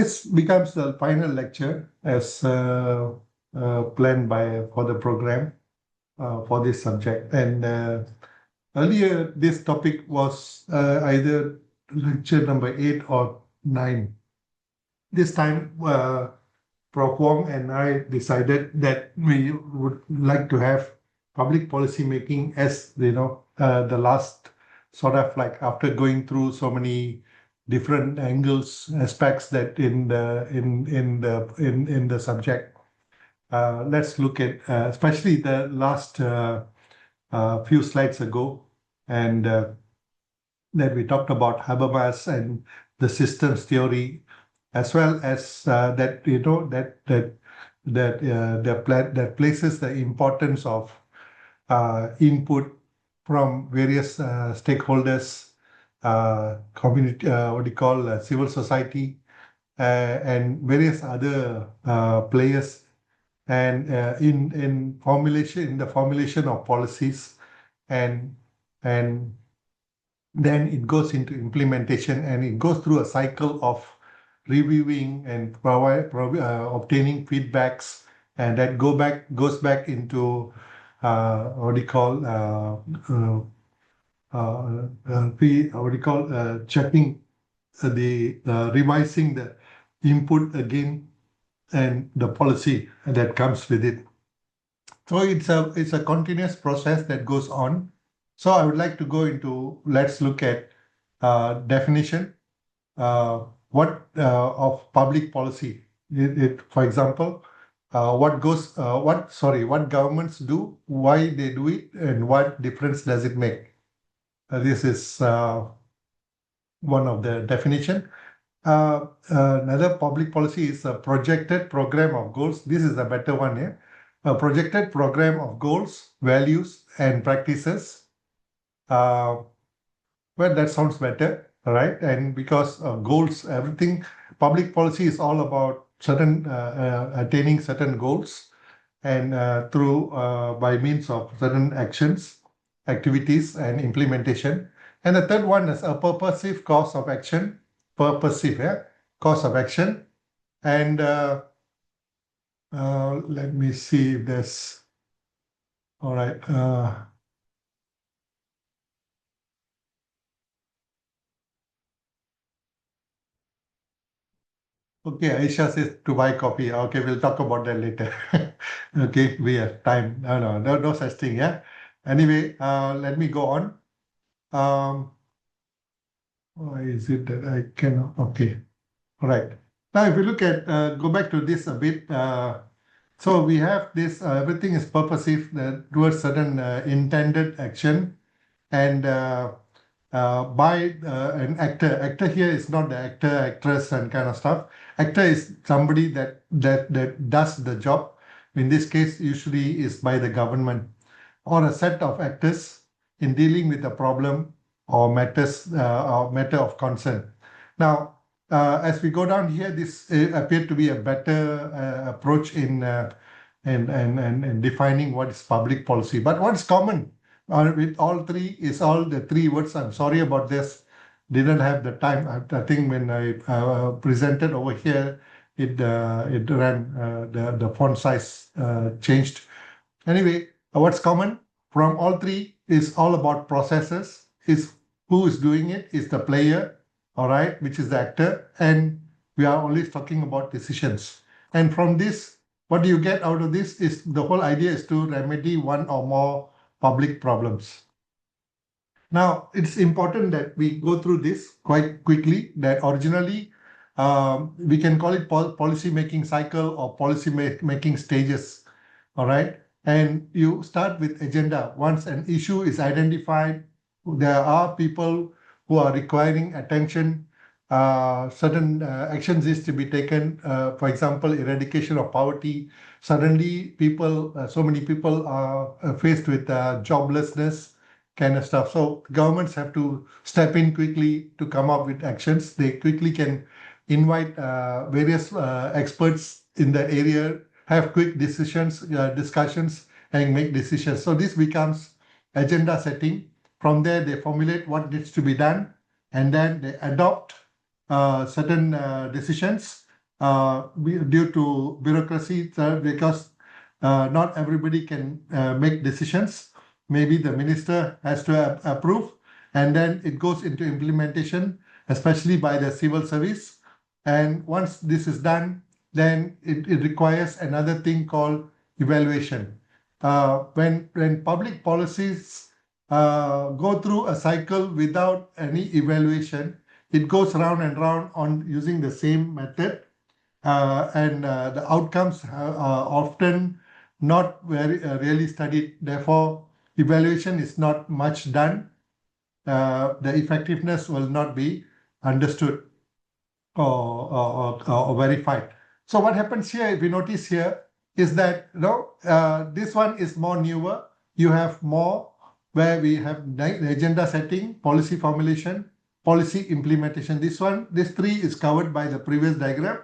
This becomes the final lecture as planned for the program for this subject. And earlier, this topic was either lecture number 8 or 9. This time, Prof. Wong and I decided that we would like to have public policy making as the last sort of like after going through so many different angles, aspects that in the subject. Let's look at especially the last few slides ago, and that we talked about Habermas and the systems theory, as well as that places the importance of input from various stakeholders, community, civil society, and various other players, and in the formulation of policies, and then it goes into implementation, and it goes through a cycle of reviewing and obtaining feedbacks, and that goes back into checking revising the input again and the policy that comes with it. So it's a continuous process that goes on. So I would like to go into, let's look at definition of public policy. For example, what governments do, why they do it, and what difference does it make? This is one of the definition. Another public policy is a projected program of goals. This is a better one here. A projected program of goals, values, and practices. Well, that sounds better, right? And because goals, everything, public policy is all about attaining certain goals, and through by means of certain actions, activities, and implementation. And the third one is a purposive course of action. Course of action. And let me see if there's, all right. Okay, Aisha says to buy coffee. Okay, we'll talk about that later. Okay, we have time. No such thing, yeah? Anyway, let me go on. Why is it that I cannot? Okay, all right. Now, if you look at, go back to this a bit. So we have this, everything is purposive towards certain intended action, and by an actor. Actor here is not the actor, actress, and kind of stuff. Actor is somebody that does the job. In this case, usually is by the government or a set of actors in dealing with a problem or matter of concern. Now, as we go down here, this appeared to be a better approach in defining what is public policy. But what's common with all three is all the three words. I'm sorry about this. Didn't have the time. I think when I presented over here, it ran, the font size changed. Anyway, what's common from all three is all about processes. Is who is doing it is the player, all right, which is the actor, and we are always talking about decisions. And from this, what do you get out of this is the whole idea is to remedy one or more public problems. Now, it's important that we go through this quite quickly, that originally we can call it policy making cycle or policy making stages, all right? And you start with agenda. Once an issue is identified, there are people who are requiring attention. Certain actions is to be taken. For example, eradication of poverty. Suddenly, so many people are faced with joblessness kind of stuff. So governments have to step in quickly to come up with actions. They quickly can invite various experts in the area, have quick discussions, and make decisions. So this becomes agenda setting. From there, they formulate what needs to be done, and then they adopt certain decisions, due to bureaucracy, because not everybody can make decisions. Maybe the minister has to approve, and then it goes into implementation, especially by the civil service. And once this is done, then it requires another thing called evaluation. When public policies go through a cycle without any evaluation, it goes round and round on using the same method, and the outcomes are often not very really studied. Therefore, evaluation is not much done. The effectiveness will not be understood or verified. So what happens here, if you notice here, is that this one is more newer. You have more where we have the agenda setting, policy formulation, policy implementation. This three is covered by the previous diagram.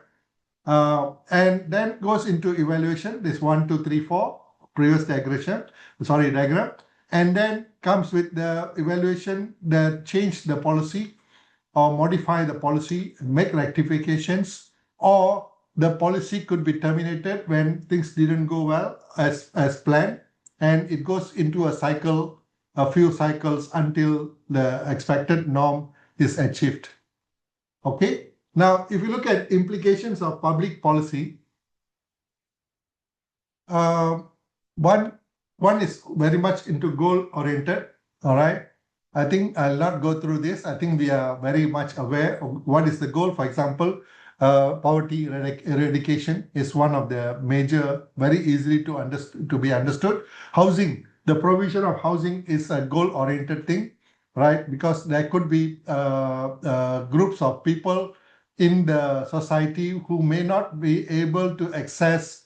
And then goes into evaluation, this 1, 2, 3, 4, previous diagram. And then comes with the evaluation that change the policy or modify the policy, make rectifications, or the policy could be terminated when things didn't go well as planned. And it goes into a few cycles until the expected norm is achieved. Okay. Now, if you look at implications of public policy, one is very much into goal-oriented, all right? I think I'll not go through this. I think we are very much aware of what is the goal. For example, poverty eradication is one of the major, very easily to be understood. Housing, the provision of housing is a goal-oriented thing, right? Because there could be groups of people in the society who may not be able to access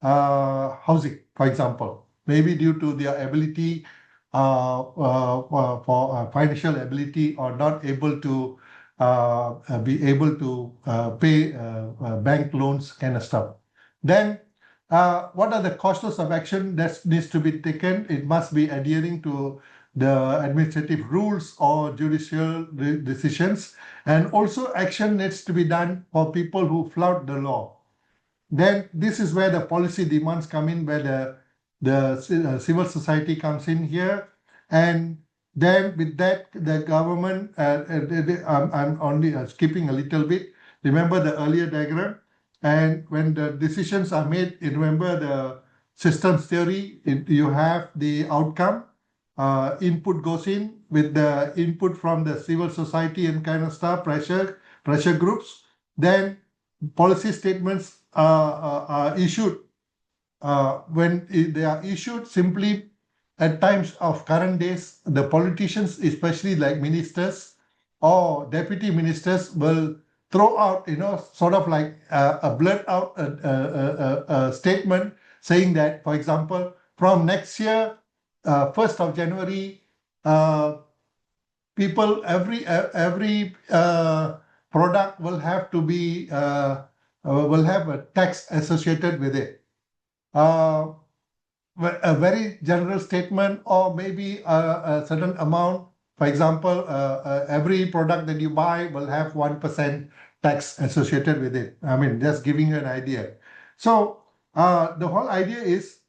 housing, for example, maybe due to their ability for financial ability, or not able to be able to pay bank loans, kind of stuff. Then what are the causes of action that needs to be taken? It must be adhering to the administrative rules or judicial decisions, and also action needs to be done for people who flout the law. Then this is where the policy demands come in, where the civil society comes in here, and then with that the government. I'm only skipping a little bit. Remember the earlier diagram, and when the decisions are made, remember the systems theory. You have the outcome. Input goes in with the input from the civil society and kind of stuff, pressure groups. Then policy statements are issued. When they are issued, simply at times of current days, the politicians, especially like ministers or deputy ministers, will throw out, sort of like a blurt out a statement saying that, for example, from next year, 1st of January, people, every product will have to be will have a tax associated with it. A very general statement, or maybe a certain amount. For example, every product that you buy will have 1% tax associated with it. I mean, just giving you an idea. So the whole idea is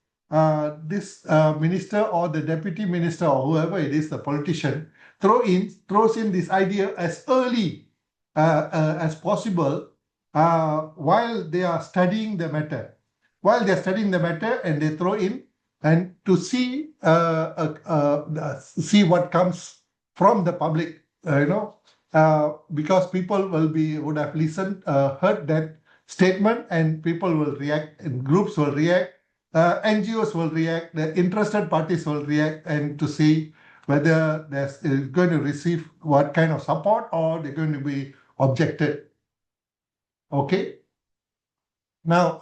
this minister or the deputy minister or whoever it is, the politician, throws in this idea as early as possible while they are studying the matter. While they are studying the matter, and they throw in, and to see what comes from the public, because people would have listened, heard that statement, and people will react, and groups will react, NGOs will react, the interested parties will react, and to see whether they're going to receive what kind of support, or they're going to be objected. Okay. Now,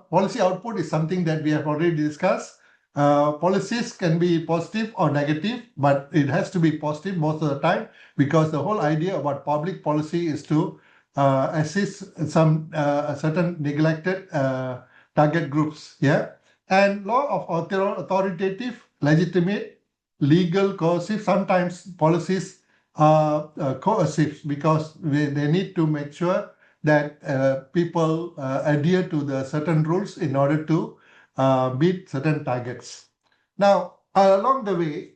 policy output is something that we have already discussed. Policies can be positive or negative, but it has to be positive most of the time, because the whole idea about public policy is to assist some certain neglected target groups. Yeah. And law of authoritative, legitimate, legal, coercive. Sometimes policies are coercive, because they need to make sure that people adhere to the certain rules in order to meet certain targets. Now, along the way,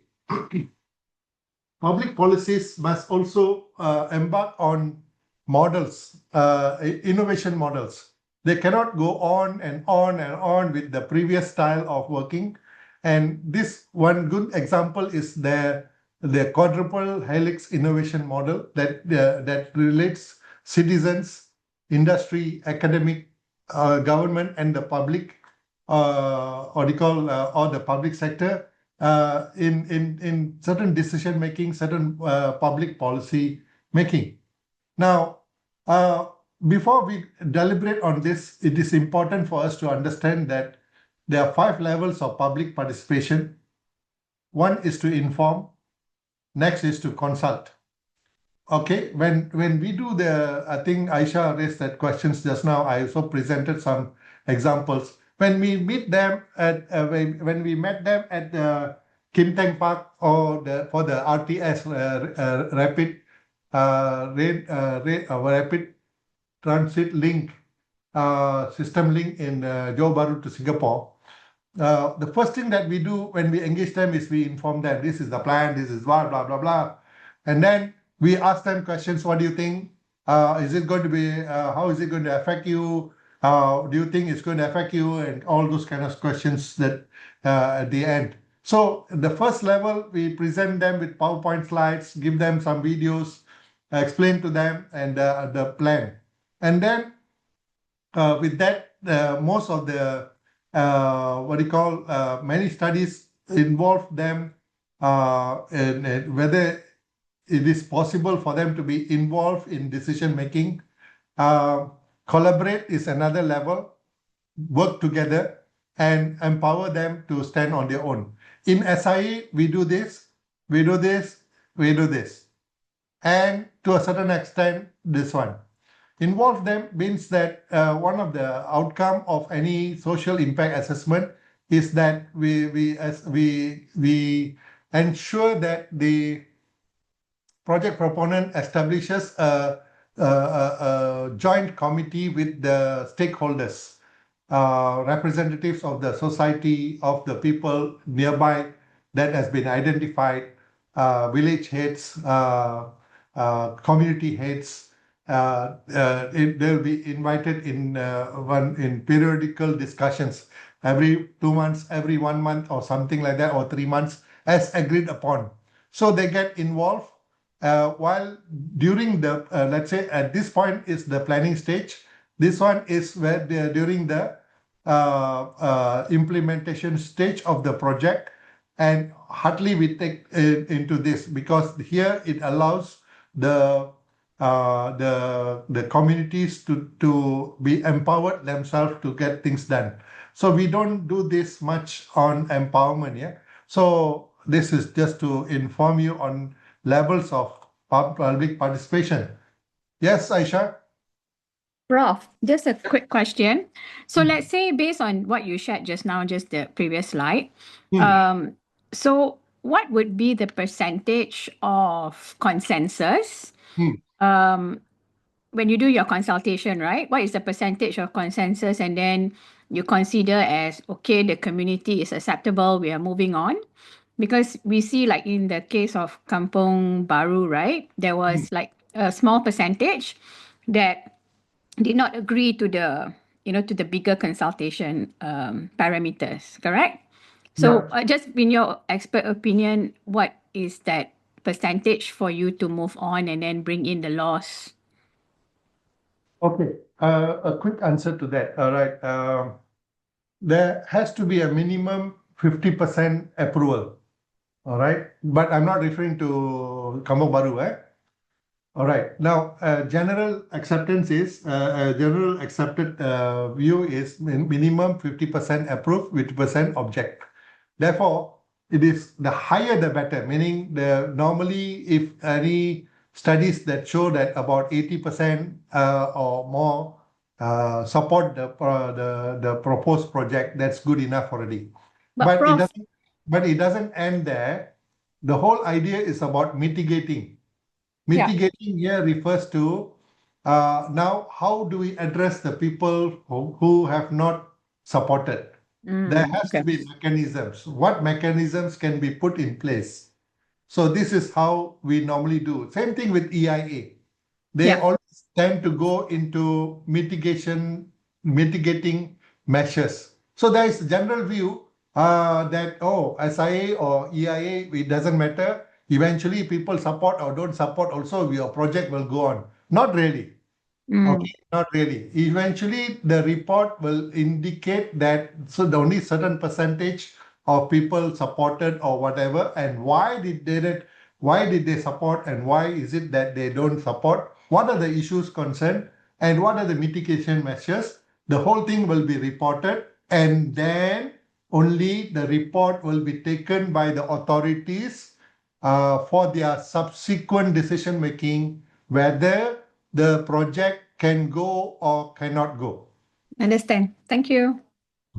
public policies must also embark on models, innovation models. They cannot go on and on and on with the previous style of working. And this one good example is the quadruple helix innovation model that relates citizens, industry, academic, government, and the public, or they call or the public sector in certain decision making, certain public policy making. Now, uh, before we deliberate on this, it is important for us to understand that there are 5 levels of public participation. One is to inform, next is to consult. Okay, when we do I think Aisha raised that questions just now. I also presented some examples. When we meet them when we met them at the Kim Teng Park or for the RTS rapid rapid transit link system link in Johor Bahru to Singapore. The first thing that we do when we engage them is we inform them this is the plan, this is blah blah blah blah, and then we ask them questions. What do you think? Is it going to be? How is it going to affect you? Do you think it's going to affect you? And all those kind of questions that at the end. So the first level, we present them with PowerPoint slides, give them some videos, explain to them and the plan, and then with that, most of the what do you call many studies involve them in whether it is possible for them to be involved in decision making. Collaborate is another level. Work together and empower them to stand on their own. In SIE, we do this, we do this, we do this, and to a certain extent, this one. Involve them means that one of the outcome of any social impact assessment is that we ensure that the project proponent establishes a joint committee with the stakeholders, representatives of the society, of the people nearby that has been identified, village heads, community heads. They'll be invited in periodical discussions every 2 months, every 1 month, or something like that, or 3 months, as agreed upon. So they get involved. While during the let's say at this point is the planning stage. This one is where during the implementation stage of the project, and hardly we take into this because here it allows the communities to be empowered themselves to get things done. So we don't do this much on empowerment. Yeah. So this is just to inform you on levels of public participation. Yes, Aisha? Prof, just a quick question. So let's say based on what you shared just now, just the previous slide, so what would be the percentage of consensus when you do your consultation, right? What is the percentage of consensus, and then you consider as, okay, the community is acceptable, we are moving on? Because we see like in the case of Kampung Baru, right? There was like a small percentage that did not agree to the, to the bigger consultation parameters, correct? So just in your expert opinion, what is that percentage for you to move on and then bring in the laws? Okay, a quick answer to that. All right. There has to be a minimum 50% approval. All right. But I'm not referring to Kampung Baru. All right. Now, general acceptance is, general accepted view is minimum 50% approved, 50% object. Therefore, it is the higher the better, meaning normally if any studies that show that about 80% or more support the proposed project, that's good enough already. But Prof, It doesn't end there. The whole idea is about mitigating. Mitigating here refers to Now, how do we address the people who have not supported? There has to Okay. be mechanisms. What mechanisms can be put in place? So this is how we normally do. Same thing with EIA. They Yeah. always tend to go into mitigating measures. So there is a general view that, oh, SIA or EIA, it doesn't matter. Eventually, people support or don't support also, your project will go on. Not really. Mm. Okay, not really. Eventually, the report will indicate that so the only certain percentage of people supported or whatever, and why did they support, and why is it that they don't support? What are the issues concerned, and what are the mitigation measures? The whole thing will be reported, and then only the report will be taken by the authorities for their subsequent decision making, whether the project can go or cannot go. Understand. Thank you.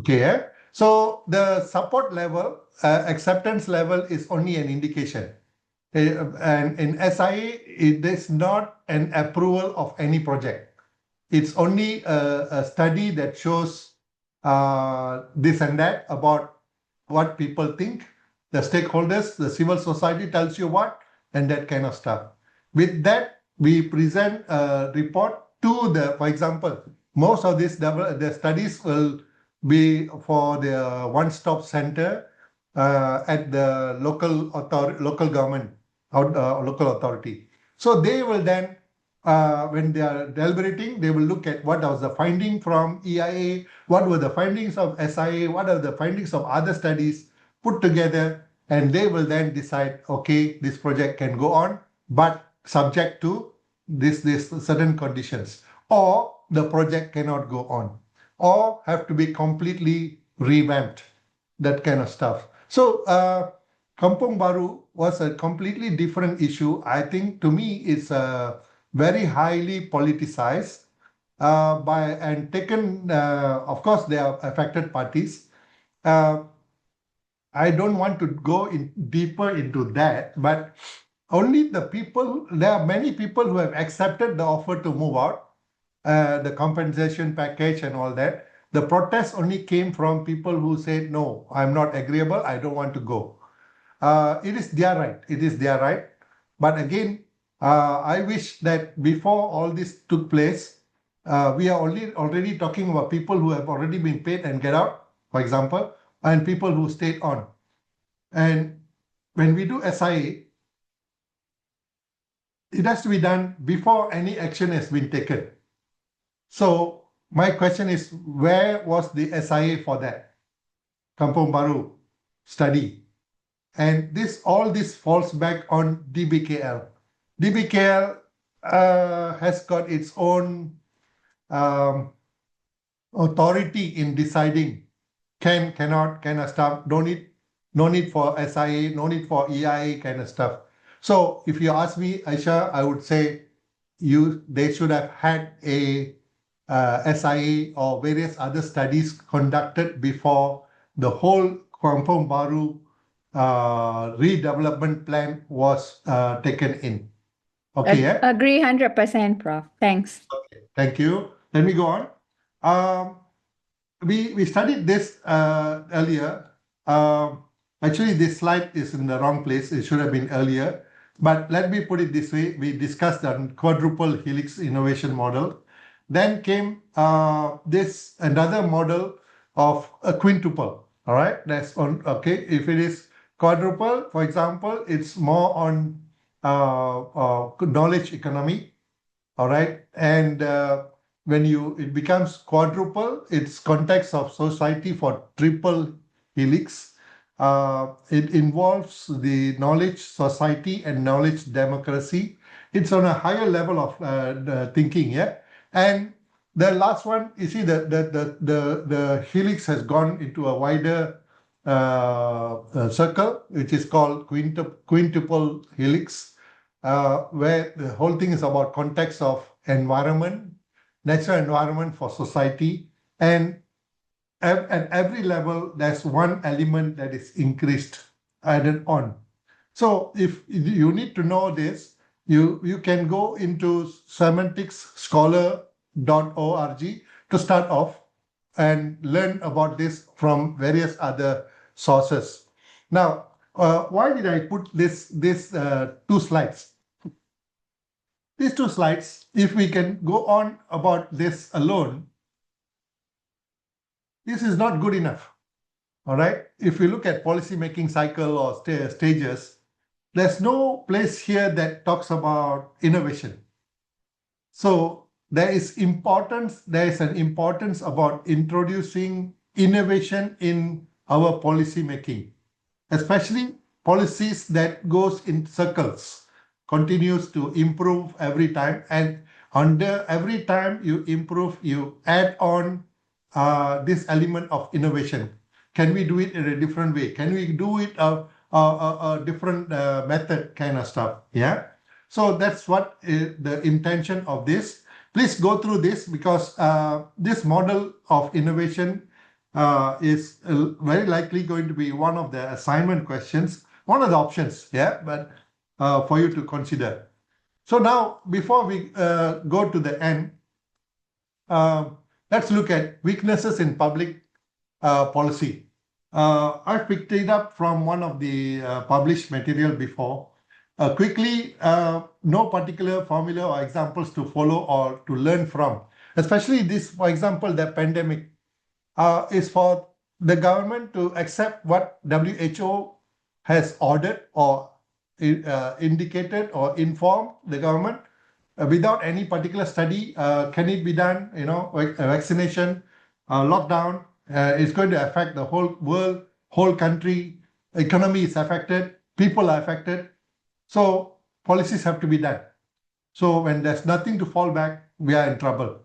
Okay. So the support level, acceptance level is only an indication. And in SIA, it is not an approval of any project. It's only a study that shows this and that about what people think, the stakeholders, the civil society tells you what, and that kind of stuff. With that, we present a report to for example, most of the studies will be for the one-stop center at the local government, local authority. So they will then when they are deliberating, they will look at what was the finding from EIA, what were the findings of SIA, what are the findings of other studies put together, and they will then decide, okay, this project can go on, but subject to this certain conditions, or the project cannot go on, or have to be completely revamped, that kind of stuff. So Kampung Baru was a completely different issue. I think to me it's very highly politicized by and taken. Of course, they are affected parties. Uh, I don't want to go in deeper into that, but only the people. There are many people who have accepted the offer to move out, the compensation package and all that. The protest only came from people who said, "No, I'm not agreeable. I don't want to go." It is their right. It is their right. But again, I wish that before all this took place, we are already talking about people who have already been paid and get out, for example, and people who stayed on. And when we do SIA, it has to be done before any action has been taken. So my question is, where was the SIA for that Kampung Baru study? And all this falls back on DBKL. DBKL has got its own um, authority in deciding cannot kind of stuff. No need for SIA, no need for EIA kind of stuff. So if you ask me, Aisha, I would say they should have had a SIA or various other studies conducted before the whole Kampung Baru redevelopment plan was taken in. Okay, yeah? Agree 100%, Prof. Thanks. Okay, thank you. Let me go on. Um, we studied this earlier. Actually, this slide is in the wrong place. It should have been earlier. But let me put it this way. We discussed the quadruple helix innovation model. Then came this another model of a quintuple. All right, that's on. Okay, if it is quadruple, for example, it's more on knowledge economy. All right, and when it becomes quadruple, it's context of society for triple helix. It involves the knowledge society and knowledge democracy. It's on a higher level of the thinking, yeah. And the last one, you see, the helix has gone into a wider circle, which is called quintuple helix, where the whole thing is about context of environment, natural environment for society, and at every level, there's one element that is increased, added on. So if you need to know this, You can go into semanticsscholar.org to start off and learn about this from various other sources. Now, why did I put this two slides? These two slides, if we can go on about this alone, this is not good enough. All right. If we look at policy making cycle or stages, there's no place here that talks about innovation. So there is an importance about introducing innovation in our policy making, especially policies that goes in circles, continues to improve every time, and under every time you improve, you add on this element of innovation. Can we do it in a different way? Can we do it a different method kind of stuff? Yeah. So that's what the intention of this. Please go through this because this model of innovation is very likely going to be one of the assignment questions, one of the options, yeah, but for you to consider. So now, before we go to the end, uh, let's look at weaknesses in public policy. I picked it up from one of the published material before. Quickly, no particular formula or examples to follow or to learn from. Especially this, for example, the pandemic is for the government to accept what WHO has ordered or indicated or informed the government without any particular study. Can it be done? Like vaccination, lockdown is going to affect the whole world, whole country, economy is affected, people are affected. So policies have to be done. So when there's nothing to fall back, we are in trouble.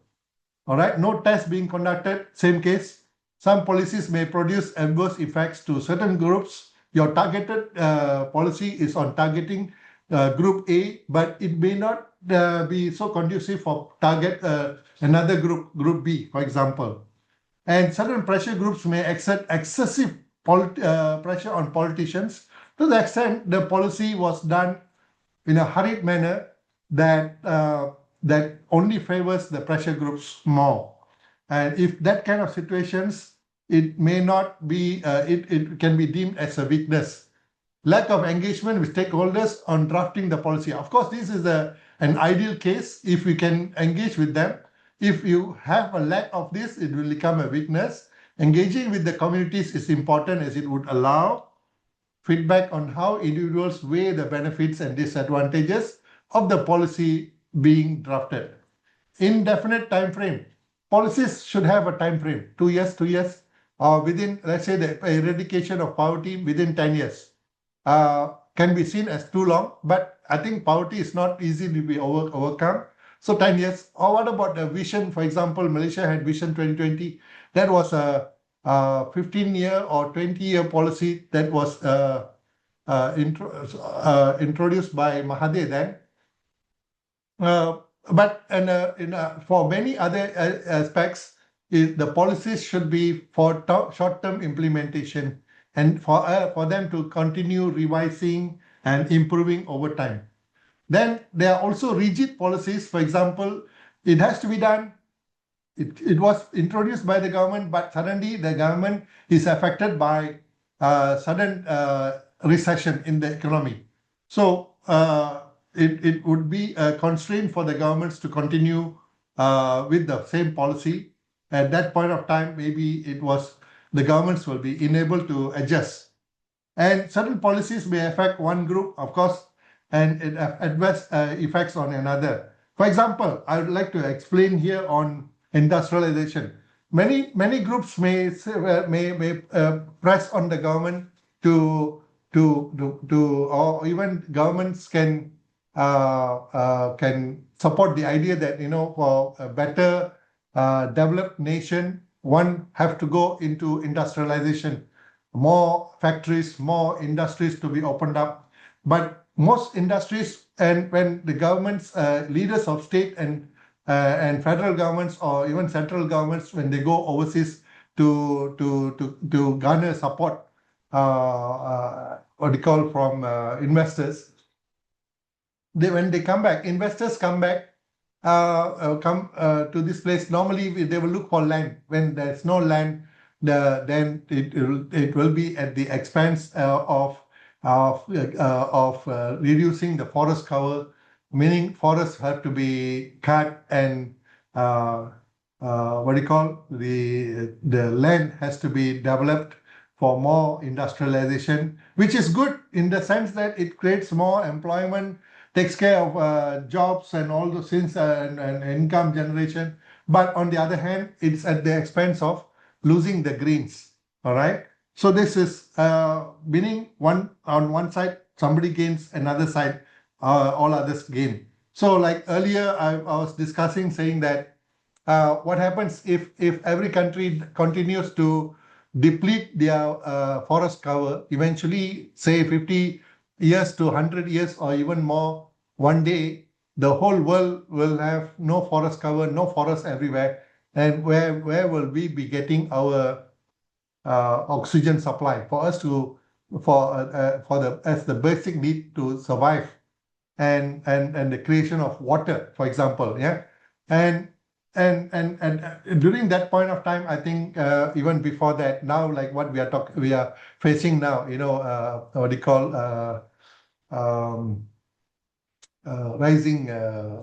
All right, no test being conducted, same case. Some policies may produce adverse effects to certain groups. Your targeted policy is on targeting group A, but it may not be so conducive for target another group B, for example. And certain pressure groups may exert excessive pressure on politicians to the extent the policy was done in a hurried manner that only favors the pressure groups more. And if that kind of situations, it may not be, it can be deemed as a weakness. Lack of engagement with stakeholders on drafting the policy. Of course, this is an ideal case if we can engage with them. If you have a lack of this, it will become a weakness. Engaging with the communities is important as it would allow feedback on how individuals weigh the benefits and disadvantages of the policy being drafted. Indefinite time frame. Policies should have a time frame, 2 years, or within, let's say, the eradication of poverty within 10 years. Can be seen as too long, but I think poverty is not easy to be overcome. So 10 years. Or what about the vision? For example, Malaysia had Vision 2020. That was a 15-year or 20-year policy that was introduced by Mahathir then. But for many other aspects, the policies should be for short-term implementation and for them to continue revising and improving over time. Then there are also rigid policies. For example, it has to be done. It was introduced by the government, but suddenly the government is affected by sudden recession in the economy. So it would be a constraint for the governments to continue with the same policy. At that point of time, maybe the governments will be unable to adjust. And certain policies may affect one group, of course, and it adverse effects on another. For example, I would like to explain here on industrialization. Many groups may press on the government or even governments can support the idea that for a better developed nation, one have to go into industrialization, more factories, more industries to be opened up. But most industries, and when the governments, leaders of state and federal governments or even central governments, when they go overseas to garner support, what you call from investors, when they come back, investors come back, to this place. Normally, they will look for land. When there's no land, then it will be at the expense of reducing the forest cover, meaning forests have to be cut and what do you call, the land has to be developed for more industrialization, which is good in the sense that it creates more employment, takes care of jobs and all those things, and income generation. But on the other hand, it's at the expense of losing the greens. All right. So this is meaning one on one side somebody gains, another side all others gain. So like earlier I was discussing, saying that what happens if every country continues to deplete their forest cover, eventually, say 50 years to 100 years or even more, one day the whole world will have no forest cover, no forest everywhere. And where will we be getting our oxygen supply for us to for the as the basic need to survive, and the creation of water, for example, yeah. And during that point of time, I think even before that, now like what we are facing now, what do you call, um, rising,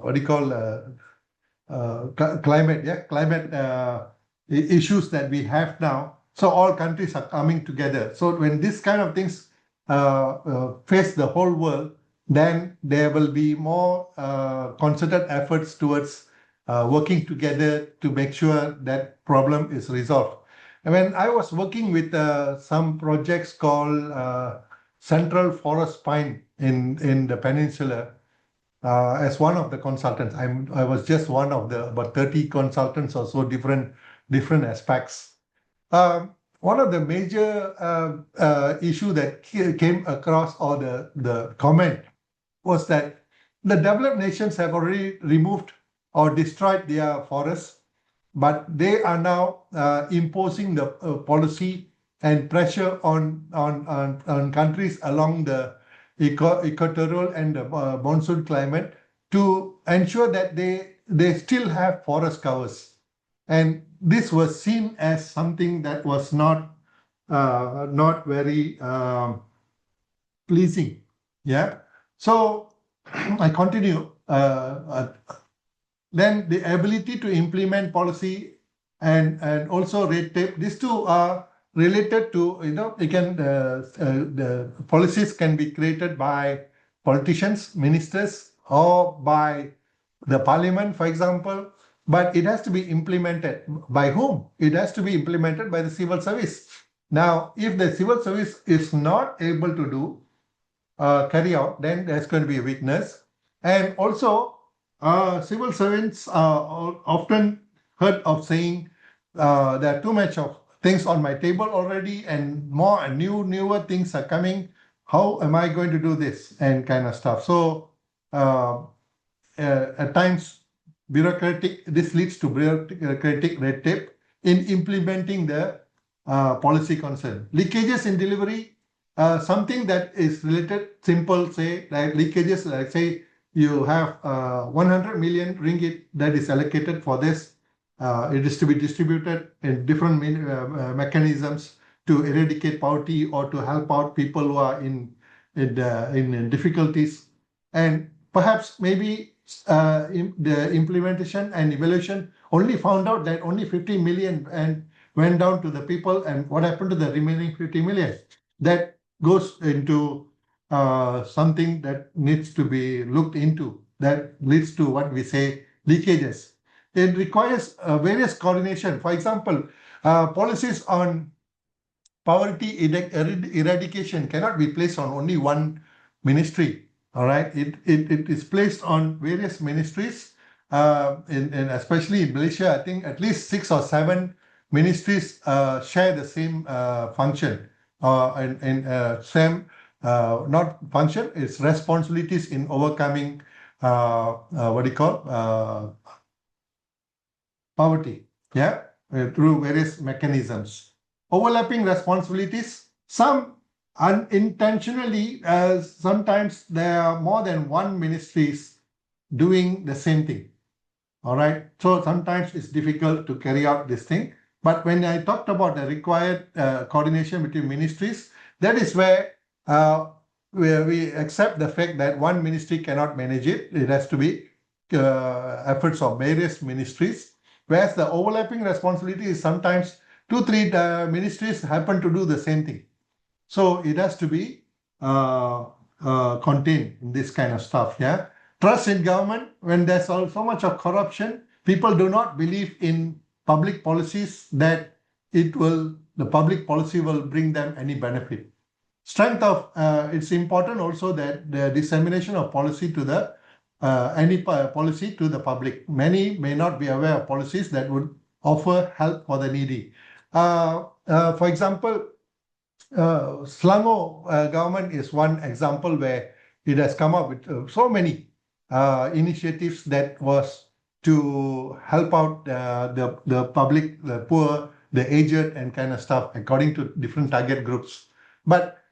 what do you call, climate, yeah, climate issues that we have now. So all countries are coming together. So when this kind of things face the whole world, then there will be more concerted efforts towards working together to make sure that problem is resolved. And when I was working with some projects called Central Forest Pine in the peninsula, as one of the consultants. I was just one of the about 30 consultants or so, different aspects. One of the major issue that came across, or the comment, was that the developed nations have already removed or destroyed their forests, but they are now imposing the policy and pressure on countries along the equatorial and the monsoon climate to ensure that they still have forest covers. And this was seen as something that was not very pleasing. Yeah. So I continue. Then the ability to implement policy and also red tape, these two are related to, you can the policies can be created by politicians, ministers, or by the parliament, for example, but it has to be implemented by whom? It has to be implemented by the civil service. Now, if the civil service is not able to carry out, then there's going to be a weakness. And also, civil servants are often heard of saying there are too much of things on my table already, and more and newer things are coming. How am I going to do this, and kind of stuff? So uh, at times, this leads to bureaucratic red tape in implementing the policy concern. Leakages in delivery, something that is related, simple, say, like leakages, like say you have 100 million ringgit that is allocated for this. It is to be distributed in different mechanisms to eradicate poverty or to help out people who are in difficulties. And perhaps maybe the implementation and evaluation only found out that only 50 million and went down to the people, and what happened to the remaining 50 million? That goes into something that needs to be looked into, that leads to what we say leakages. It requires various coordination. For example, policies on poverty eradication cannot be placed on only one ministry. All right, it is placed on various ministries, and especially in Malaysia, I think at least 6 or 7 ministries share the same function, and same not function, it's responsibilities in overcoming what do you call poverty, yeah, through various mechanisms. Overlapping responsibilities. Some unintentionally, sometimes there are more than one ministries doing the same thing. All right. So sometimes it's difficult to carry out this thing. But when I talked about the required coordination between ministries, that is where we accept the fact that one ministry cannot manage it. It has to be efforts of various ministries. Whereas the overlapping responsibility is sometimes two, three ministries happen to do the same thing. So it has to be contained in this kind of stuff. Yeah. Trust in government, when there's so much of corruption, people do not believe in public policies that the public policy will bring them any benefit. Strength of, it's important also that the dissemination of policy to the, any policy to the public. Many may not be aware of policies that would offer help for the needy. For example, Selangor government is one example where it has come up with so many initiatives that was to help out the public, the poor, the aged, and kind of stuff according to different target groups. But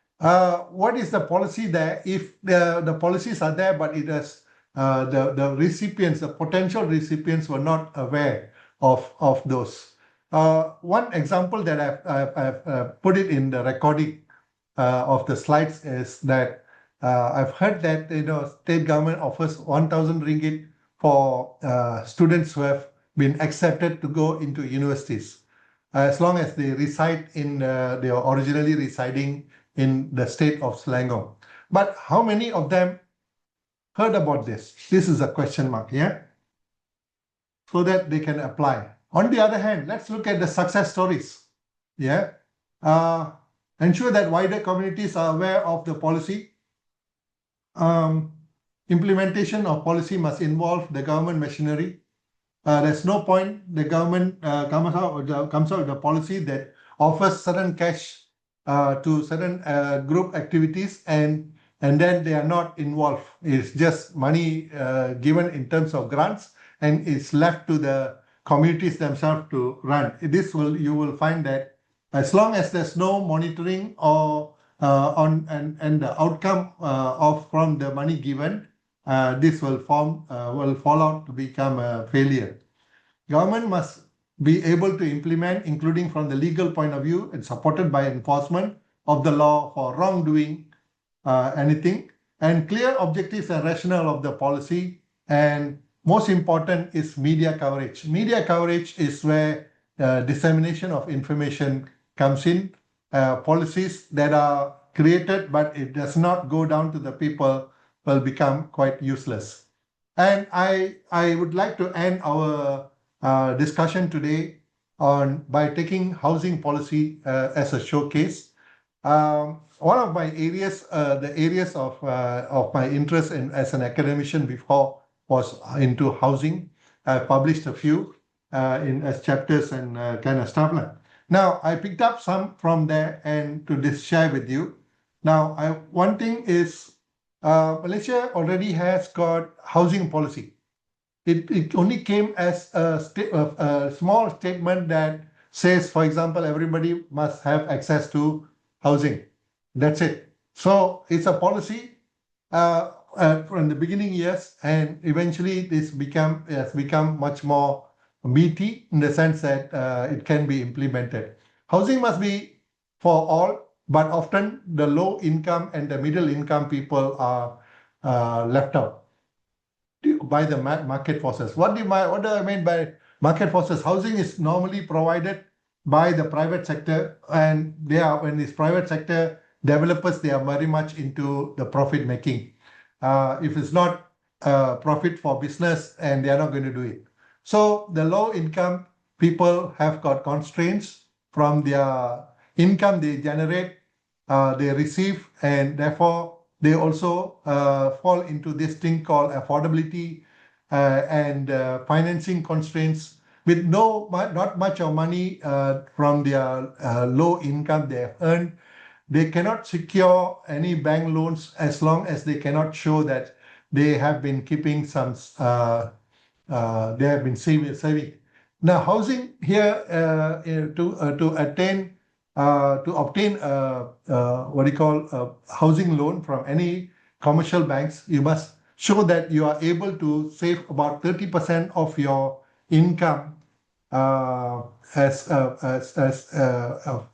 what is the policy there? If the policies are there, but it has the recipients, the potential recipients were not aware of those. One example that I've put it in the recording of the slides is that I've heard that state government offers 1,000 ringgit for students who have been accepted to go into universities, as long as they reside they are originally residing in the state of Selangor. But how many of them heard about this? This is a question mark, yeah? So that they can apply. On the other hand, let's look at the success stories. Yeah. Ensure that wider communities are aware of the policy. Implementation of policy must involve the government machinery. There's no point the government comes out with a policy that offers certain cash to certain group activities and then they are not involved. It's just money given in terms of grants and it's left to the communities themselves to run. You will find that as long as there's no monitoring or and the outcome from the money given, this will fall out to become a failure. Government must be able to implement, including from the legal point of view and supported by enforcement of the law for wrongdoing, anything, and clear objectives and rationale of the policy. And most important is media coverage. Media coverage is where dissemination of information comes in. Policies that are created but it does not go down to the people will become quite useless. And I would like to end our discussion today by taking housing policy as a showcase. One of my areas, the areas of my interest as an academician before was into housing. I published a few as chapters and kind of stuff. Now, I picked up some from there and to share with you. Now, one thing is Malaysia already has got housing policy. It only came as a small statement that says, for example, everybody must have access to housing. That's it. So it's a policy from the beginning years, and eventually this has become much more meaty in the sense that it can be implemented. Housing must be for all, but often the low income and the middle income people are left out by the market forces. What do I mean by market forces? Housing is normally provided by the private sector, and when it's private sector developers, they are very much into the profit making. If it's not profit for business, and they are not going to do it. So the low income people have got constraints from their income they generate, they receive, and therefore they also fall into this thing called affordability and financing constraints with not much of money from their low income they have earned. They cannot secure any bank loans as long as they cannot show that they have been keeping some, they have been saving. Now, housing here to attain to obtain what do you call a housing loan from any commercial banks, you must show that you are able to save about 30% of your income uh,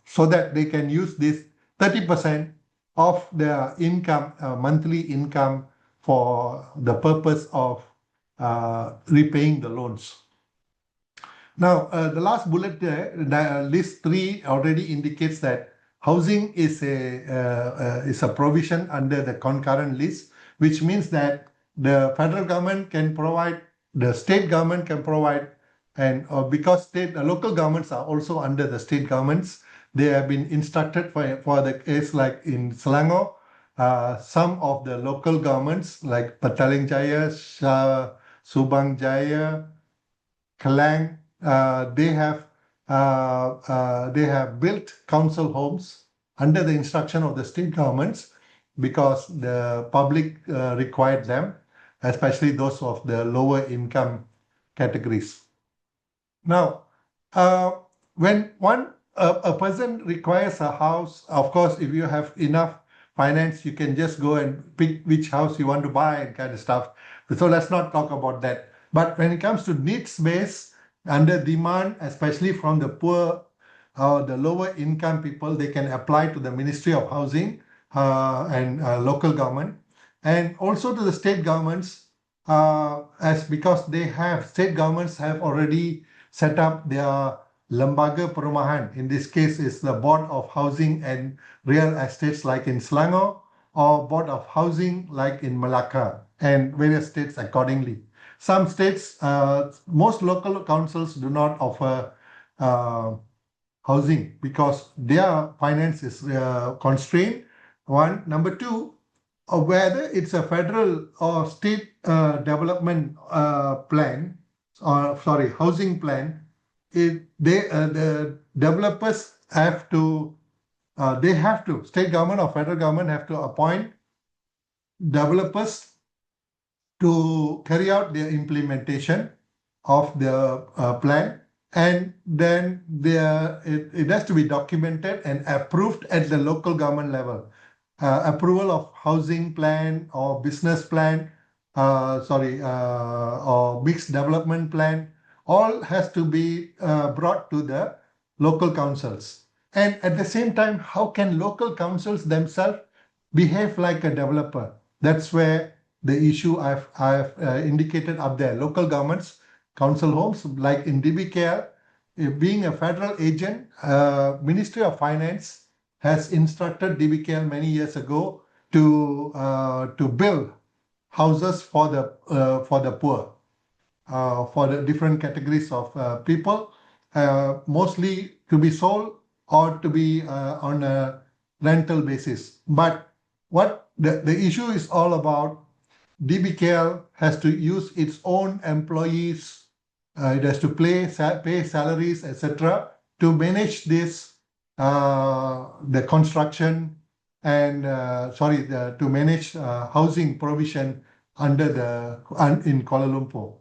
so that they can use this 30% of their income, monthly income, for the purpose of repaying the loans. Now, the last bullet there, list 3 already indicates that housing is a provision under the concurrent list, which means that the federal government can provide, the state government can provide, and because local governments are also under the state governments, they have been instructed for the case like in Selangor, some of the local governments like Petaling Jaya, Subang Jaya, Klang, they have built council homes under the instruction of the state governments because the public required them, especially those of the lower income categories. Now, when a person requires a house, of course, if you have enough finance, you can just go and pick which house you want to buy and kind of stuff. So let's not talk about that. But when it comes to needs based, under demand, especially from the poor or the lower income people, they can apply to the Ministry of Housing and local government, and also to the state governments, as because state governments have already set up their Lembaga Perumahan. In this case, is the Board of Housing and Real Estates like in Selangor, or Board of Housing like in Malacca, and various states accordingly. Some states, most local councils do not offer housing because their finance is constrained. One. Number two, whether it's a federal or state development plan, or sorry, housing plan, the developers have to, state government or federal government have to appoint developers to carry out the implementation of the plan, and then it has to be documented and approved at the local government level. Approval of housing plan or business plan, or mixed development plan, all has to be brought to the local councils. And at the same time, how can local councils themselves behave like a developer? That's where the issue I've indicated up there. Local governments, council homes, like in DBKL, being a federal agent, Ministry of Finance has instructed DBKL many years ago to build houses for the poor, for the different categories of people, mostly to be sold or to be on a rental basis. But what the issue is all about, DBKL has to use its own employees, it has to pay salaries, etc., to manage this, the construction and to manage housing provision in Kuala Lumpur.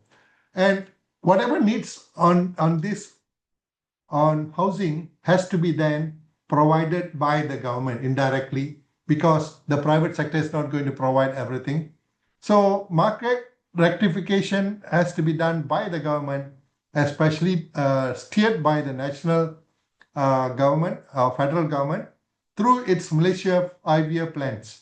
And whatever needs on housing has to be then provided by the government indirectly, because the private sector is not going to provide everything. So market rectification has to be done by the government, especially steered by the national government, federal government, through its Malaysia 5-year plans.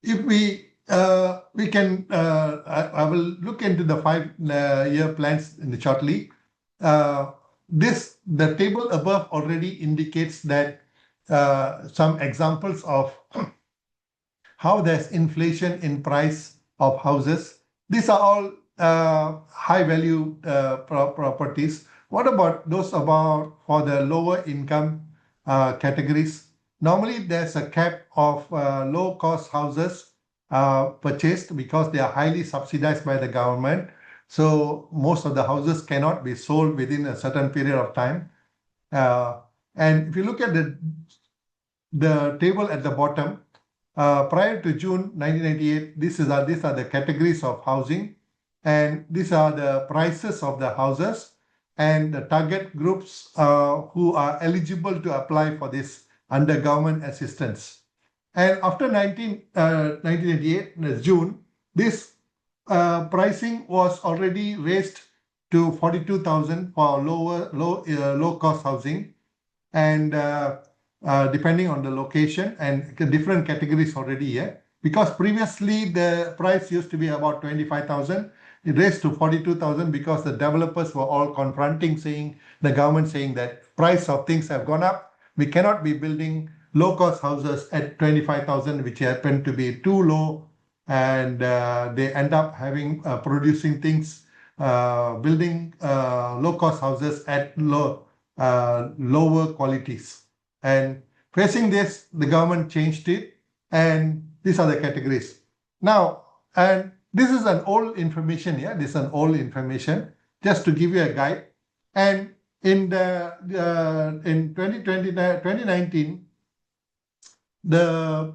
If we can, I will look into the 5-year plans shortly. The table above already indicates that some examples of how there's inflation in price of houses. These are all high value properties. What about those for the lower income categories? Normally, there's a cap of low cost houses purchased because they are highly subsidized by the government. So most of the houses cannot be sold within a certain period of time. And if you look at the table at the bottom, prior to June 1998, these are the categories of housing, and these are the prices of the houses. and the target groups who are eligible to apply for this under government assistance. And after 1988, in June, this pricing was already raised to 42,000 for low cost housing, and depending on the location and different categories already. Because previously the price used to be about 25,000, it raised to 42,000 because the developers were all confronting, saying the government saying that price of things have gone up. We cannot be building low cost houses at 25,000, which happen to be too low, and they end up having producing things, building low cost houses at lower qualities. And facing this, the government changed it, and these are the categories. Now, and this is an old information, this is an old information, just to give you a guide. And in 2019, the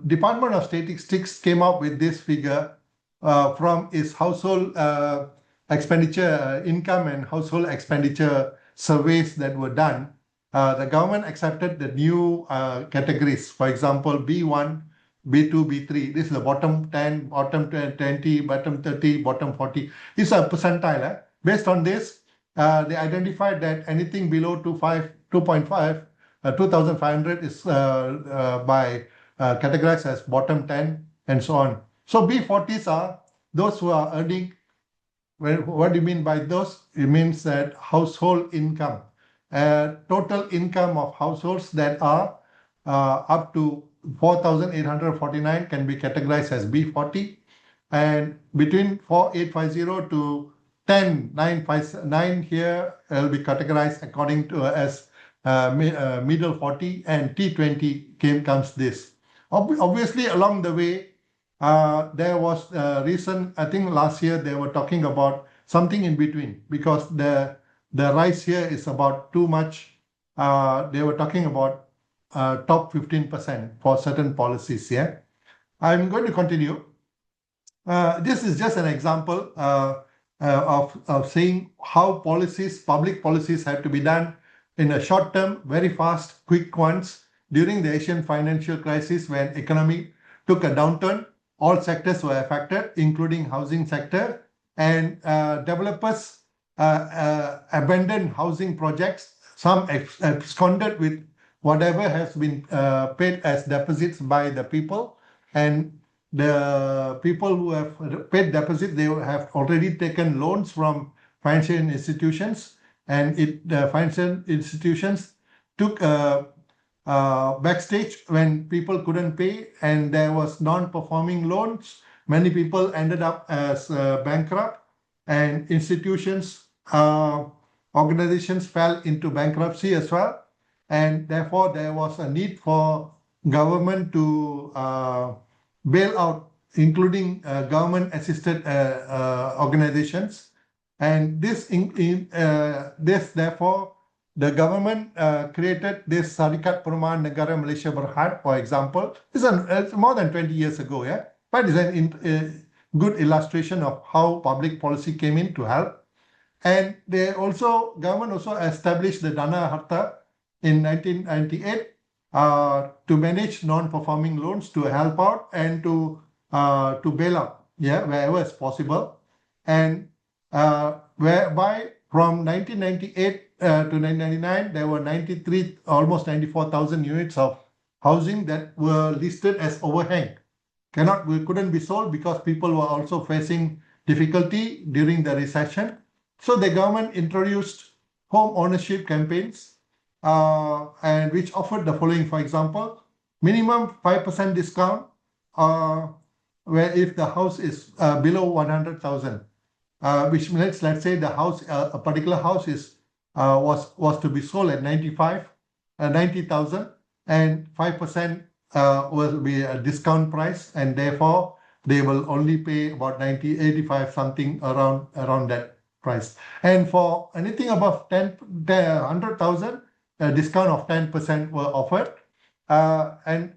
Department of Statistics came up with this figure from its household expenditure, income and household expenditure surveys that were done. The government accepted the new categories. For example, B1, B2, B3. This is the bottom 10, bottom 20, bottom 30, bottom 40. It's a percentile. Based on this, they identified that anything below 2.5, 2,500 is by categorized as bottom 10 and so on. So B40s are those who are earning. Well, what do you mean by those? It means that household income, total income of households that are up to 4,849 can be categorized as B40, and between 4,850 to 10,959 here will be categorized according to as middle 40, and T20 comes this. Obviously, along the way, there was recent, I think last year they were talking about something in between, because the rise here is about too much. They were talking about top 15% for certain policies. I'm going to continue. This is just an example of saying how public policies have to be done in a short term, very fast, quick ones. During the Asian financial crisis, when economy took a downturn, all sectors were affected, including housing sector, and developers abandoned housing projects. Some absconded with whatever has been paid as deposits by the people, and the people who have paid deposits, they have already taken loans from financial institutions, and the financial institutions took backstage when people couldn't pay, and there was non-performing loans. Many people ended up as bankrupt, and institutions, organizations fell into bankruptcy as well, and therefore there was a need for government to bail out, including government-assisted organizations. And this therefore, the government created this Syarikat Perumahan Negara Malaysia Berhad, for example. It's more than 20 years ago, but it's a good illustration of how public policy came in to help. And government also established the Dana Harta in 1998 to manage non-performing loans, to help out and to bail out, wherever it's possible. And whereby from 1998 to 1999, there were almost 94,000 units of housing that were listed as overhang. Couldn't be sold because people were also facing difficulty during the recession. So the government introduced home ownership campaigns, and which offered the following. For example, minimum 5% discount where if the house is below 100,000. Which means, let's say the house, a particular house was to be sold at 90,000, and 5% will be a discount price, and therefore they will only pay about 85 something around that price. And for anything above 100,000, a discount of 10% were offered, and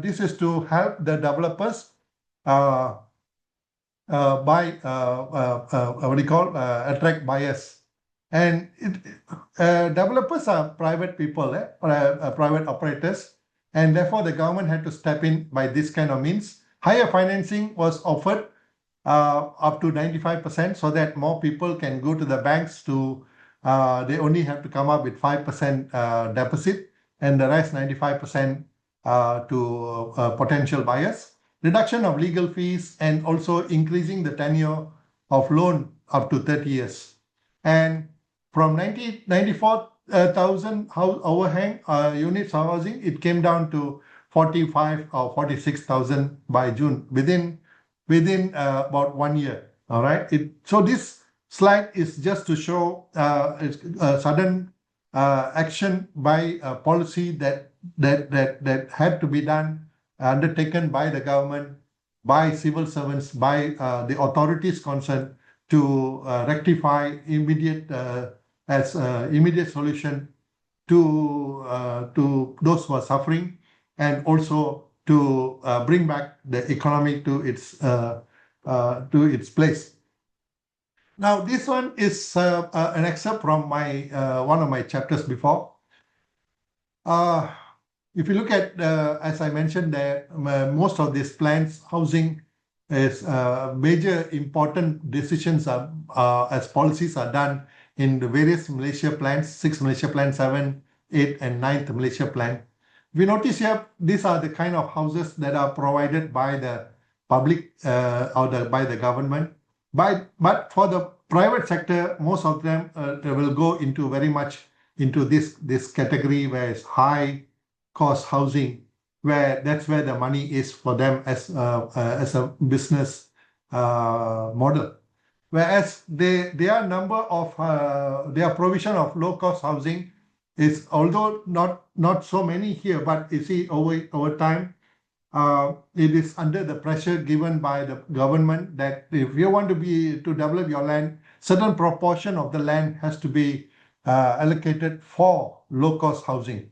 this is to help the developers attract buyers. And developers are private people, private operators, and therefore the government had to step in by this kind of means. Higher financing was offered up to 95% so that more people can go to the banks to, they only have to come up with 5% deposit and the rest 95% to potential buyers. Reduction of legal fees and also increasing the tenure of loan up to 30 years. And from 94,000 overhang units of housing, it came down to 45 or 46,000 by June within about 1 year. All right. So this slide is just to show sudden action by a policy that had to be done, undertaken by the government, by civil servants, by the authorities concerned to rectify immediate solution to those who are suffering, and also to bring back the economy to its place. Now, this one is an excerpt from my one of my chapters before. If you look at, as I mentioned, that most of these plans, housing is major important decisions are, as policies are done in the various Malaysia plans, 6 Malaysia Plan, 7, 8, and 9th Malaysia Plan. We notice here, these are the kind of houses that are provided by the public or by the government. But for the private sector, most of them they will go into very much into this category where it's high cost housing, where that's where the money is for them as a business model. Whereas their number of their provision of low cost housing is, although not so many here, but you see over time, it is under the pressure given by the government that if you want to develop your land, certain proportion of the land has to be allocated for low cost housing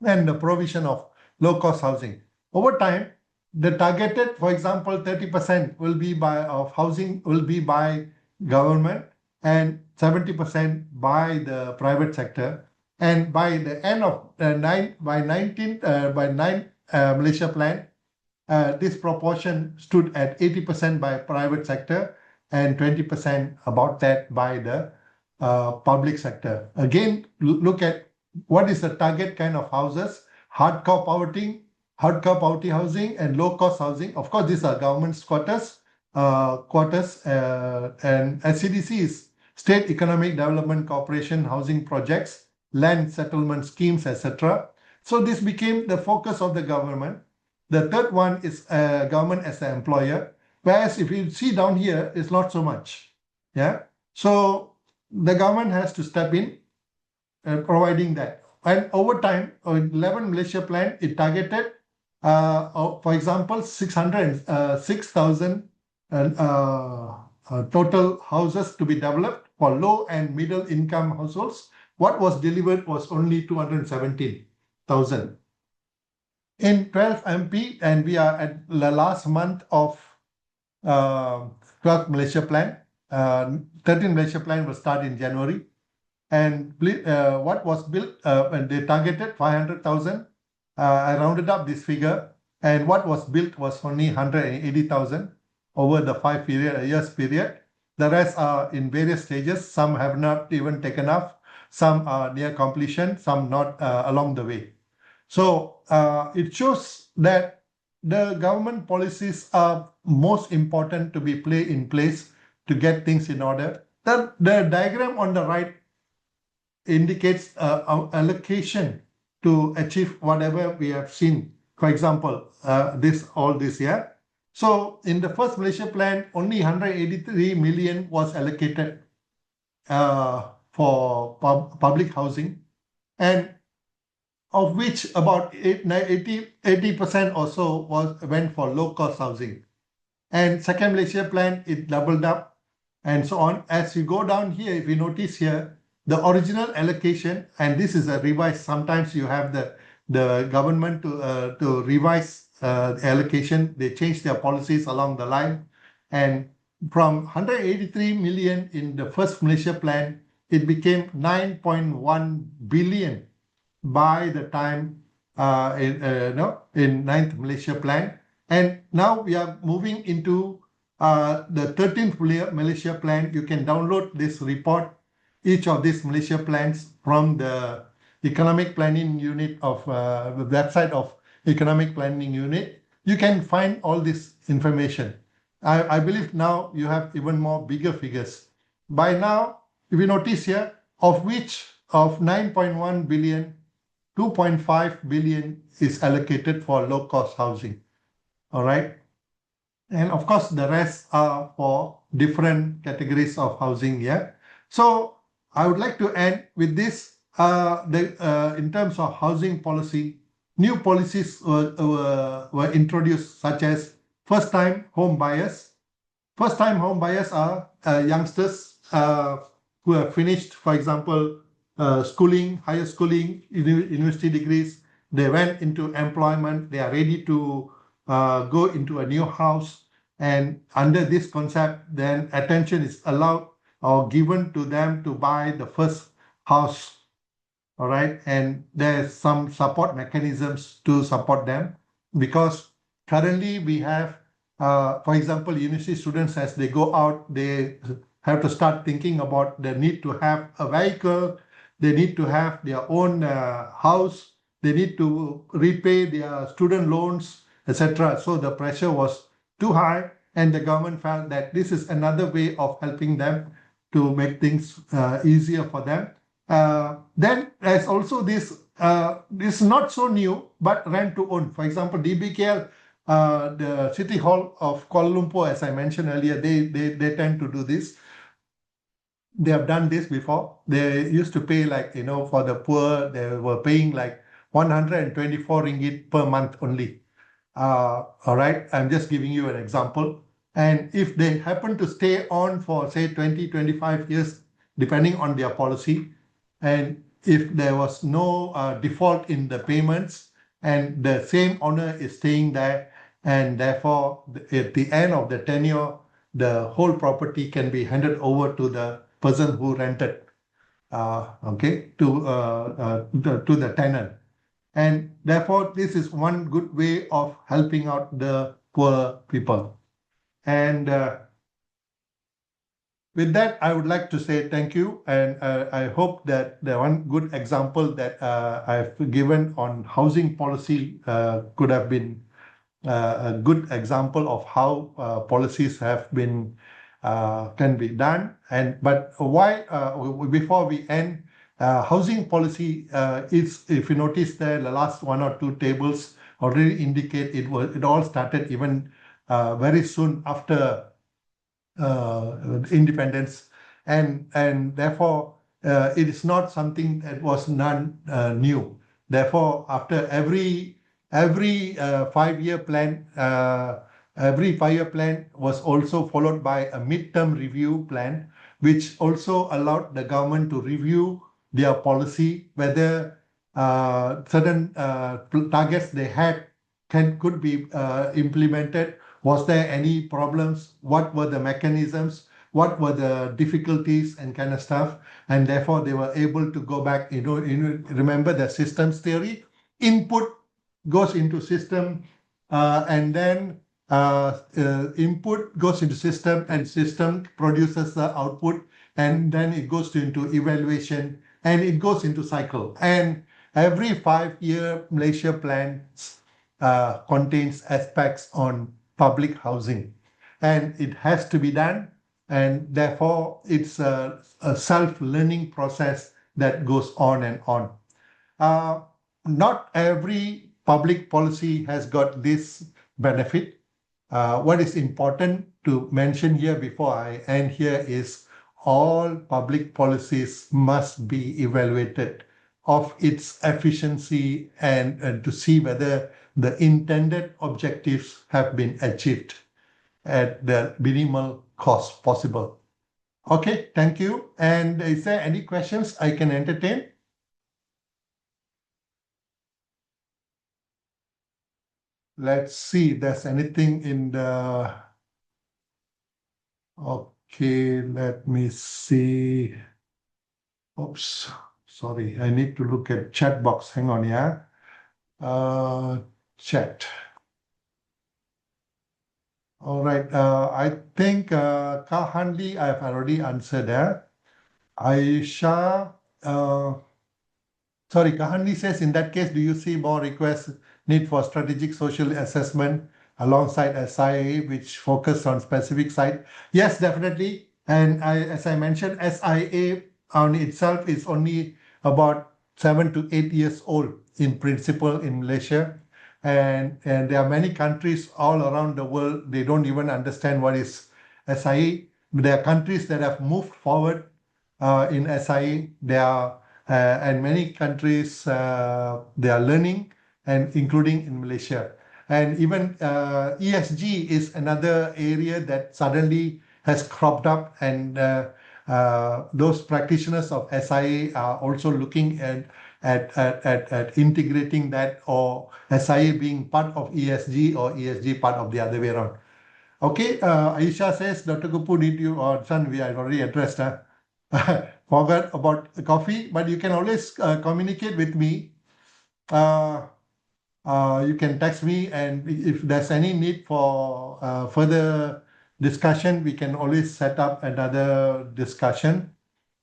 and the provision of low cost housing. Over time, the targeted, for example, 30% will be of housing will be by government and 70% by the private sector. And by the end of by 9 Malaysia Plan, this proportion stood at 80% by private sector and 20% about that by the public sector. Again, look at what is the target kind of houses: hardcore poverty housing, and low cost housing. Of course, these are government's quarters, and SCDC is State Economic Development Corporation housing projects, land settlement schemes, etc. So this became the focus of the government. The third one is government as an employer, whereas if you see down here, it's not so much. Yeah. So the government has to step in providing that. And over time, 11 Malaysia Plan, it targeted, for example, 6,000 total houses to be developed for low and middle income households. What was delivered was only 217,000. In 12 MP, and we are at the last month of 12th Malaysia Plan, 13th Malaysia Plan will start in January. And what was built, when they targeted 500,000, I rounded up this figure, and what was built was only 180,000 over the 5 years period. The rest are in various stages. Some have not even taken off, some are near completion, some not along the way. So it shows that the government policies are most important to be in place to get things in order. The diagram on the right indicates allocation to achieve whatever we have seen. For example, all this year. So in the first Malaysia Plan, only 183 million was allocated for public housing, and of which about 80% or so went for low cost housing. And second Malaysia Plan, it doubled up and so on. As you go down here, if you notice here, the original allocation, and this is a revised, sometimes you have the government to revise the allocation. They change their policies along the line. And from 183 million in the first Malaysia Plan, it became 9.1 billion by the time in ninth Malaysia Plan. And now we are moving into the 13th Malaysia Plan. You can download this report, each of these Malaysia plans from the Economic Planning Unit of the website of Economic Planning Unit. You can find all this information. I believe now you have even more bigger figures. By now, if you notice here, of which of 9.1 billion, 2.5 billion is allocated for low-cost housing. All right. And of course, the rest are for different categories of housing. Yeah. So I would like to end with this. In terms of housing policy, new policies were introduced, such as first-time home buyers. First-time home buyers are youngsters who have finished, for example, schooling, higher schooling, university degrees. They went into employment. They are ready to go into a new house. And under this concept, then attention is allowed or given to them to buy the first house. All right. And there's some support mechanisms to support them, because currently we have, for example, university students, as they go out, they have to start thinking about the need to have a vehicle, they need to have their own house, they need to repay their student loans, etc. So the pressure was too high, and the government felt that this is another way of helping them to make things easier for them. Then there's also this, this is not so new, but rent to own. For example, DBKL, the City Hall of Kuala Lumpur, as I mentioned earlier, they tend to do this. They have done this before. They used to pay, like, for the poor, they were paying like 124 ringgit per month only. All right, I'm just giving you an example. And if they happen to stay on for, say, 20, 25 years, depending on their policy, and if there was no default in the payments, and the same owner is staying there, and therefore at the end of the tenure, the whole property can be handed over to the person who rented, okay, to the tenant. And therefore, this is one good way of helping out the poor people. And with that, I would like to say thank you. And I hope that the one good example that I've given on housing policy could have been a good example of how policies have been can be done. But why, before we end, housing policy is, if you notice there, the last one or two tables already indicate it all started even very soon after independence, and therefore it is not something that was new. Therefore, after every 5-year plan, every 5-year plan was also followed by a midterm review plan, which also allowed the government to review their policy, whether certain targets they had could be implemented. Was there any problems? What were the mechanisms? What were the difficulties and kind of stuff? And therefore, they were able to go back. Remember the systems theory. Input goes into system, and then input goes into system, and system produces the output, and then it goes into evaluation, and it goes into cycle. And every 5-year Malaysia plan contains aspects on public housing, and it has to be done, and therefore it's a self-learning process that goes on and on. Not every public policy has got this benefit. What is important to mention here before I end here is all public policies must be evaluated of its efficiency, and to see whether the intended objectives have been achieved at the minimal cost possible. Okay, thank you. And is there any questions I can entertain? Let's see if there's anything in the... Okay, let me see. Oops, sorry. I need to look at chat box. Hang on, yeah. Chat. All right. I think Kahanli, I've already answered that. Aisha, sorry, Kahanli says, in that case, do you see more requests need for strategic social assessment alongside SIA, which focus on specific site? Yes, definitely. And as I mentioned, SIA on itself is only about 7 to 8 years old in principle in Malaysia. And there are many countries all around the world, they don't even understand what is SIA. There are countries that have moved forward in SIA. There are and many countries they are learning, and including in Malaysia. And even ESG is another area that suddenly has cropped up, and those practitioners of SIA are also looking at integrating that, or SIA being part of ESG or ESG part of the other way around. Okay, Aisha says, Dr. Kupu, did you, or son, we have already addressed, forgot about the coffee, but you can always communicate with me. Uh, you can text me, and if there's any need for further discussion, we can always set up another discussion,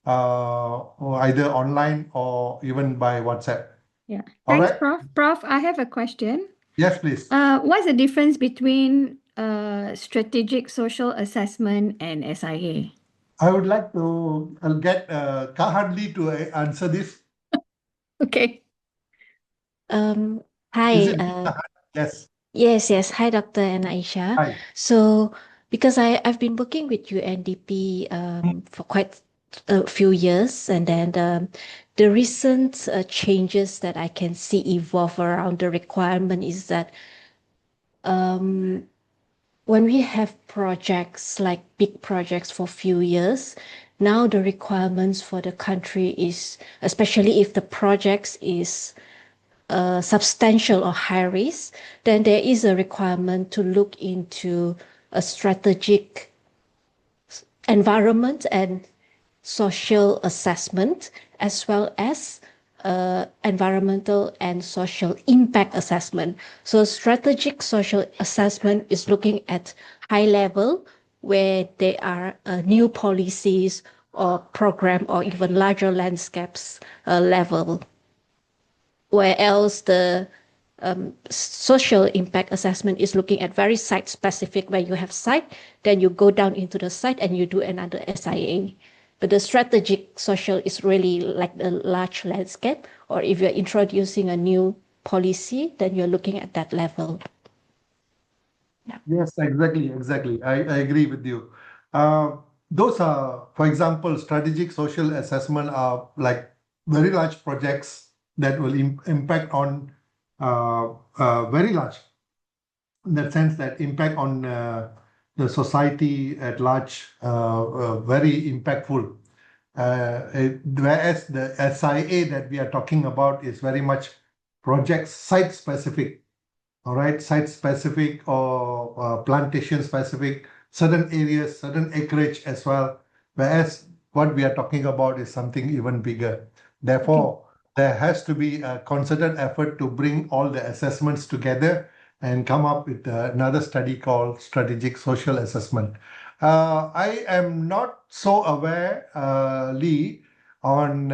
or either online or even by WhatsApp. Yeah. All Thanks, right? Prof. Prof, I have a question. Yes, please. What's the difference between strategic social assessment and SIA? I would like to I'll get Kahadli to answer this. Okay. Um, Is Hi, it Kahad? Yes. yes, Hi, Dr. and Aisha. Hi. So, because I've been working with UNDP for quite a few years, and then the recent changes that I can see evolve around the requirement is that when we have projects like big projects for few years, now the requirements for the country is, especially if the projects is substantial or high risk, then there is a requirement to look into a strategic environment and social assessment, as well as environmental and social impact assessment. So strategic social assessment is looking at high level where there are new policies or program or even larger landscapes level, where else the social impact assessment is looking at very site specific, where you have site, then you go down into the site and you do another SIA. But the strategic social is really like the large landscape, or if you're introducing a new policy, then you're looking at that level. Yes, exactly. I agree with you. Those are, for example, strategic social assessment are like very large projects that will impact on very large, in that sense, that impact on the society at large, very impactful. Whereas the SIA that we are talking about is very much project site specific. All right, site specific or plantation specific, certain areas, certain acreage as well. Whereas what we are talking about is something even bigger. Therefore, there has to be a concerted effort to bring all the assessments together and come up with another study called strategic social assessment. I am not so aware, Lee, on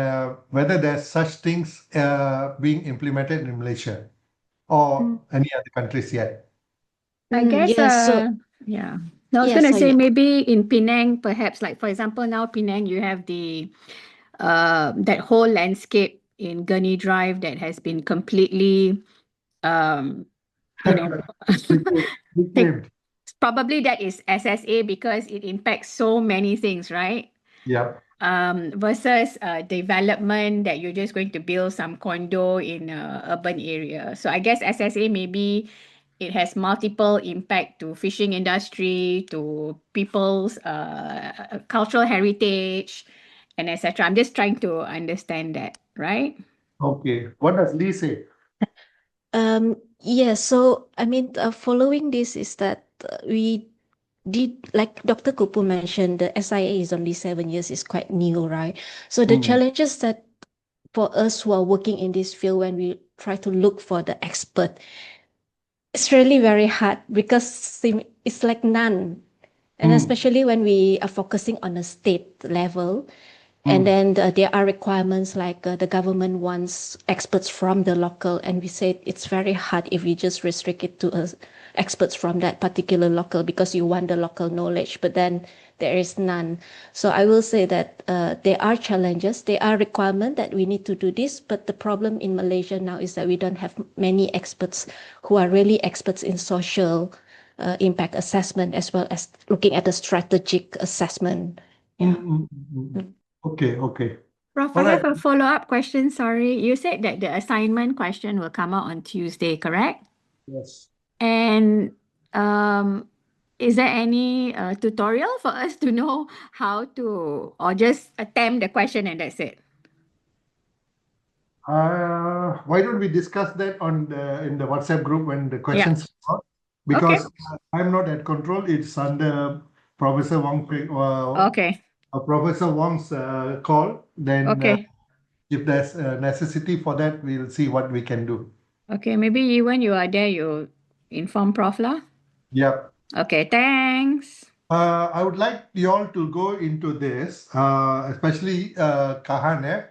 whether there's such things being implemented in Malaysia or any other countries yet. I guess, Yeah, so yeah. No, I was yeah, going to so say maybe in Penang, perhaps, like for example, now Penang, you have the that whole landscape in Gurney Drive that has been completely, um, you know, take, Reclaimed. probably that is SSA because it impacts so many things, right? Yeah. Versus development that you're just going to build some condo in a urban area. So I guess SSA maybe it has multiple impact to fishing industry, to people's cultural heritage, and etc. I'm just trying to understand that, right? Okay. What does Lee say? yeah, so I mean, following this is that we like Dr. Kupu mentioned, the SIA is only 7 years, is quite new, right? So the challenges that for us who are working in this field, when we try to look for the expert, it's really very hard because it's like none. And especially when we are focusing on a state level, and then there are requirements like the government wants experts from the local, and we said it's very hard if we just restrict it to experts from that particular local because you want the local knowledge, but then there is none. So I will say that there are challenges, there are requirements that we need to do this, but the problem in Malaysia now is that we don't have many experts who are really experts in social impact assessment as well as looking at the strategic assessment. Yeah. Okay, okay. Prof, All I have right. a follow-up question. Sorry. You said that the assignment question will come out on Tuesday, correct? Yes. And is there any tutorial for us to know how to, or just attempt the question and that's it? Why don't we discuss that on in the WhatsApp group when the questions come out? Because I'm not at control. It's under Professor Okay. Professor Wong's call. Then Okay. if there's a necessity for that, we'll see what we can do. Okay. Maybe when you are there, you inform Prof lah. Yep. Okay. Thanks. I would like you all to go into this, especially Kahan,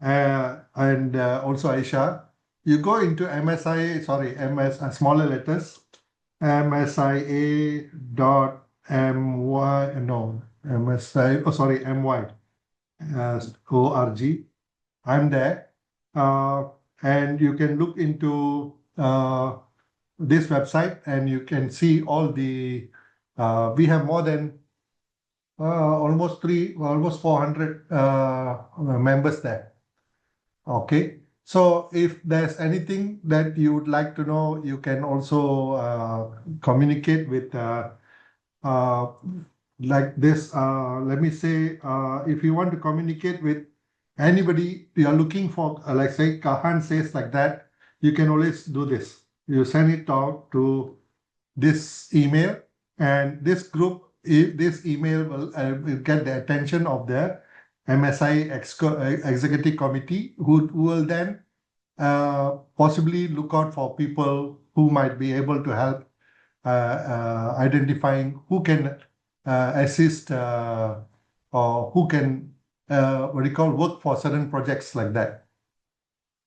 and also Aisha. You go into MSIA, sorry, smaller letters, MSIA dot MY, no, MSI, oh, sorry, MY, ORG. I'm there. And you can look into this website and you can see all the, we have more than almost 400 members there. Okay. So if there's anything that you would like to know, you can also communicate with like this. Let me say, if you want to communicate with anybody you are looking for, like say Kahan says like that, you can always do this. You send it out to this email, and this group, this email will get the attention of the MSI Executive Committee, who will then possibly look out for people who might be able to help identifying who can assist or who can what do you call work for certain projects like that.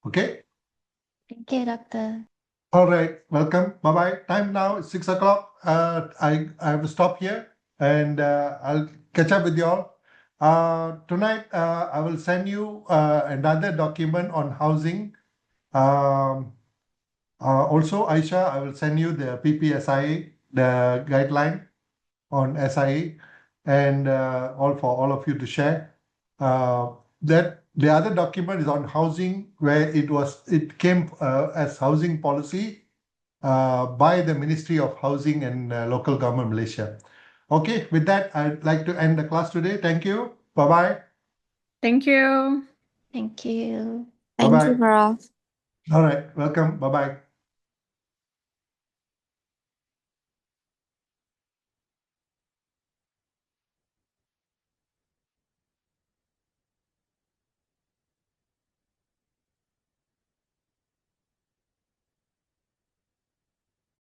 Okay. Thank you, Doctor. All right, welcome. Bye bye. Time now is 6 o'clock. I have to stop here, and I'll catch up with you all. Tonight, I will send you another document on housing. Also, Aisha, I will send you the PPSIA, the guideline on SIA, and all for all of you to share. That the other document is on housing, where it came as housing policy by the Ministry of Housing and Local Government Malaysia. Okay, with that, I'd like to end the class today. Thank you. Bye bye. Thank you. Thank you. Bye Thank bye. you, Prof. All right, welcome. Bye bye.